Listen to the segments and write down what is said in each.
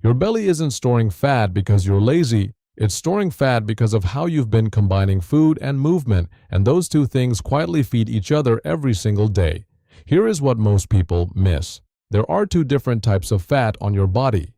Your belly isn't storing fat because you're lazy, it's storing fat because of how you've been combining food and movement, and those two things quietly feed each other every single day. Here is what most people miss. There are two different types of fat on your body.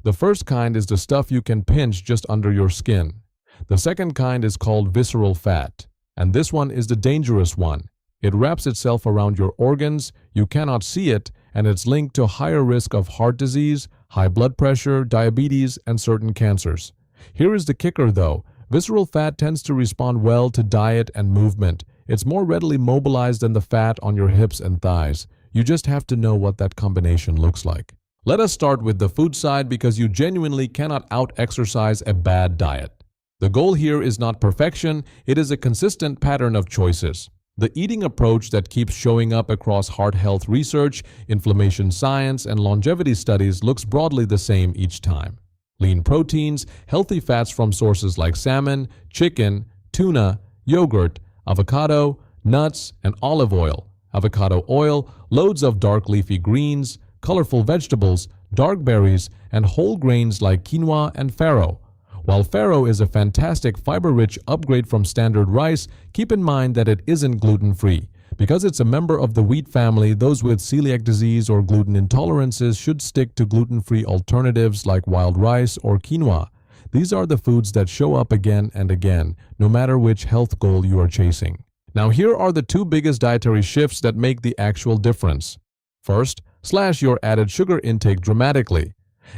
The first kind is the stuff you can pinch just under your skin. The second kind is called visceral fat, and this one is the dangerous one. It wraps itself around your organs, you cannot see it, and it's linked to a higher risk of heart disease, high blood pressure, diabetes, and certain cancers. Here is the kicker though. Visceral fat tends to respond well to diet and movement. It's more readily mobilized than the fat on your hips and thighs. You just have to know what that combination looks like. Let us start with the food side because you genuinely cannot out-exercise a bad diet. The goal here is not perfection, it is a consistent pattern of choices. The eating approach that keeps showing up across heart health research, inflammation science, and longevity studies looks broadly the same each time. Lean proteins, healthy fats from sources like salmon, chicken, tuna, yogurt, avocado, nuts, and olive oil. Avocado oil, loads of dark leafy greens, colorful vegetables, dark berries, and whole grains like quinoa and farro. While farro is a fantastic fiber-rich upgrade from standard rice, keep in mind that it isn't gluten-free. Because it's a member of the wheat family, those with celiac disease or gluten intolerances should stick to gluten-free alternatives like wild rice or quinoa. These are the foods that show up again and again, no matter which health goal you are chasing. Now here are the two biggest dietary shifts that make the actual difference. First, slash your added sugar intake dramatically.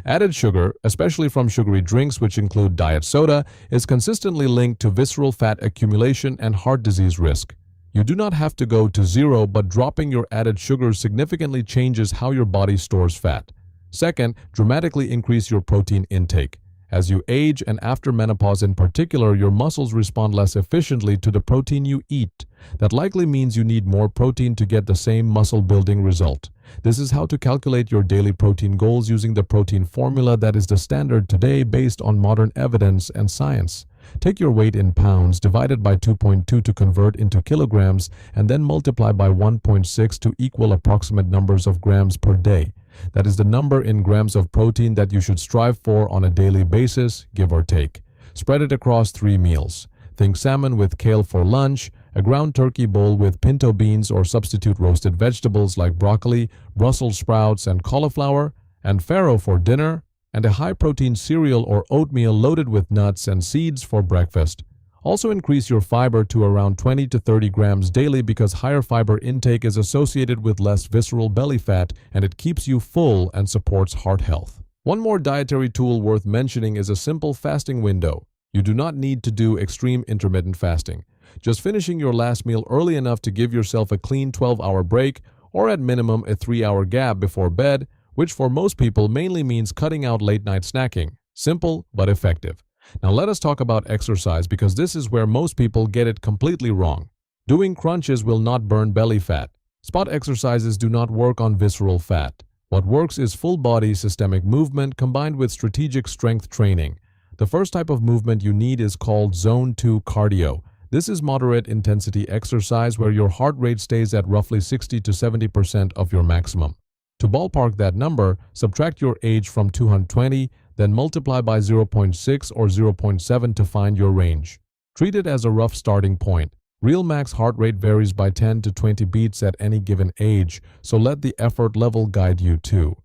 Added sugar, especially from sugary drinks which include diet soda, is consistently linked to visceral fat accumulation and heart disease risk. You do not have to go to zero, but dropping your added sugar significantly changes how your body stores fat. Second, dramatically increase your protein intake. As you age and after menopause in particular, your muscles respond less efficiently to the protein you eat. That likely means you need more protein to get the same muscle-building result. This is how to calculate your daily protein goals using the protein formula that is the standard today based on modern evidence and science. Take your weight in pounds divided by 2.2 to convert into kilograms and then multiply by 1.6 to equal approximate numbers of grams per day. That is the number in grams of protein that you should strive for on a daily basis, give or take. Spread it across 3 meals. Think salmon with kale for lunch, a ground turkey bowl with pinto beans or substitute roasted vegetables like broccoli, Brussels sprouts, and cauliflower, and farro for dinner, and a high-protein cereal or oatmeal loaded with nuts and seeds for breakfast. Also increase your fiber to around 20 to 30 grams daily because higher fiber intake is associated with less visceral belly fat and it keeps you full and supports heart health. One more dietary tool worth mentioning is a simple fasting window. You do not need to do extreme intermittent fasting. Just finishing your last meal early enough to give yourself a clean 12-hour break or at minimum a 3-hour gap before bed, which for most people mainly means cutting out late-night snacking. Simple but effective. Now let us talk about exercise because this is where most people get it completely wrong. Doing crunches will not burn belly fat. Spot exercises do not work on visceral fat. What works is full-body systemic movement combined with strategic strength training. The first type of movement you need is called Zone 2 cardio. This is moderate intensity exercise where your heart rate stays at roughly 60 to 70% of your maximum. To ballpark that number, subtract your age from 220, then multiply by 0.6 or 0.7 to find your range. Treat it as a rough starting point. Real max heart rate varies by 10 to 20 beats at any given age, so let the effort level guide you too.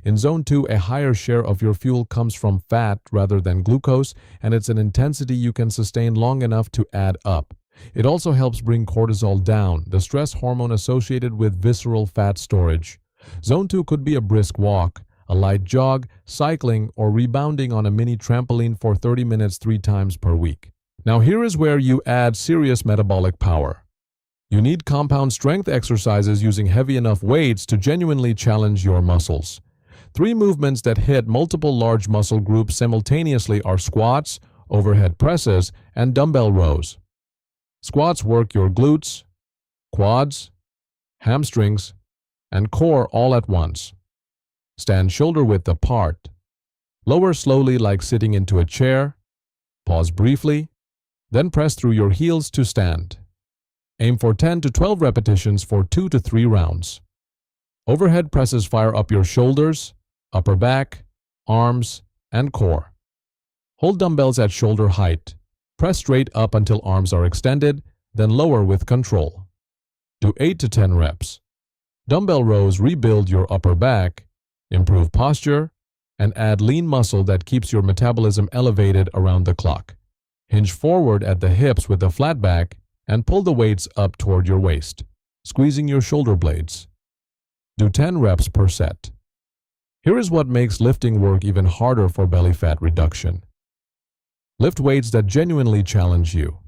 In Zone 2, a higher share of your fuel comes from fat rather than glucose, and it's an intensity you can sustain long enough to add up. It also helps bring cortisol down, the stress hormone associated with visceral fat storage. Zone 2 could be a brisk walk, a light jog, cycling, or rebounding on a mini trampoline for 30 minutes 3 times per week. Now here is where you add serious metabolic power. You need compound strength exercises using heavy enough weights to genuinely challenge your muscles. 3 movements that hit multiple large muscle groups simultaneously are squats, overhead presses, and dumbbell rows. Squats work your glutes, quads, hamstrings, and core all at once. Stand shoulder width apart. Lower slowly like sitting into a chair. Pause briefly, then press through your heels to stand. Aim for 10 to 12 repetitions for 2 to 3 rounds. Overhead presses fire up your shoulders, upper back, arms, and core. Hold dumbbells at shoulder height. Press straight up until arms are extended, then lower with control. Do 8 to 10 reps. Dumbbell rows rebuild your upper back, improve posture, and add lean muscle that keeps your metabolism elevated around the clock. Hinge forward at the hips with a flat back and pull the weights up toward your waist, squeezing your shoulder blades. Do 10 reps per set. Here is what makes lifting work even harder for belly fat reduction. Lift weights that genuinely challenge you.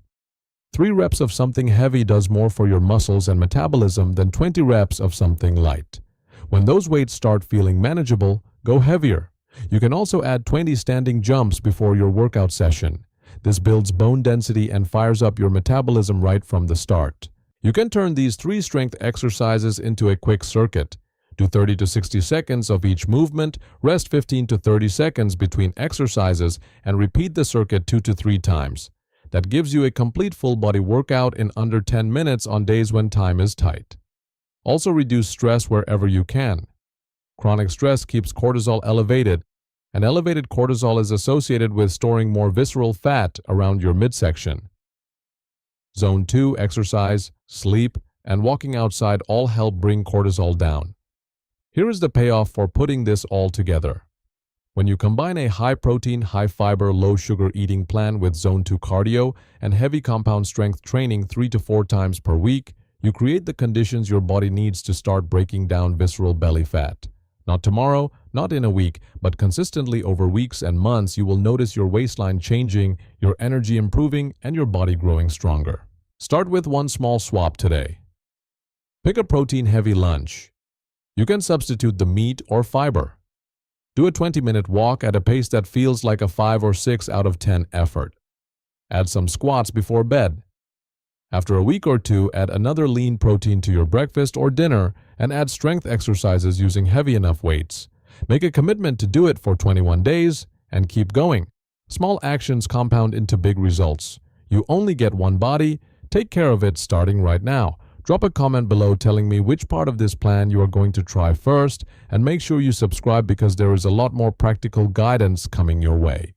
3 reps of something heavy does more for your muscles and metabolism than 20 reps of something light. When those weights start feeling manageable, go heavier. You can also add 20 standing jumps before your workout session. This builds bone density and fires up your metabolism right from the start. You can turn these 3 strength exercises into a quick circuit. Do 30 to 60 seconds of each movement, rest 15 to 30 seconds between exercises, and repeat the circuit 2 to 3 times. That gives you a complete full body workout in under 10 minutes on days when time is tight. Also reduce stress wherever you can. Chronic stress keeps cortisol elevated, and elevated cortisol is associated with storing more visceral fat around your midsection. Zone 2 exercise, sleep, and walking outside all help bring cortisol down. Here is the payoff for putting this all together. When you combine a high-protein, high-fiber, low-sugar eating plan with Zone 2 cardio and heavy compound strength training 3 to 4 times per week, you create the conditions your body needs to start breaking down visceral belly fat. Not tomorrow, not in a week, but consistently over weeks and months, you will notice your waistline changing, your energy improving, and your body growing stronger. Start with one small swap today. Pick a protein-heavy lunch. You can substitute the meat or fiber. Do a 20-minute walk at a pace that feels like a 5 or 6 out of 10 effort. Add some squats before bed. After a week or 2, add another lean protein to your breakfast or dinner and add strength exercises using heavy enough weights. Make a commitment to do it for 21 days and keep going. Small actions compound into big results. You only get one body. Take care of it starting right now. Drop a comment below telling me which part of this plan you are going to try first, and make sure you subscribe because there is a lot more practical guidance coming your way.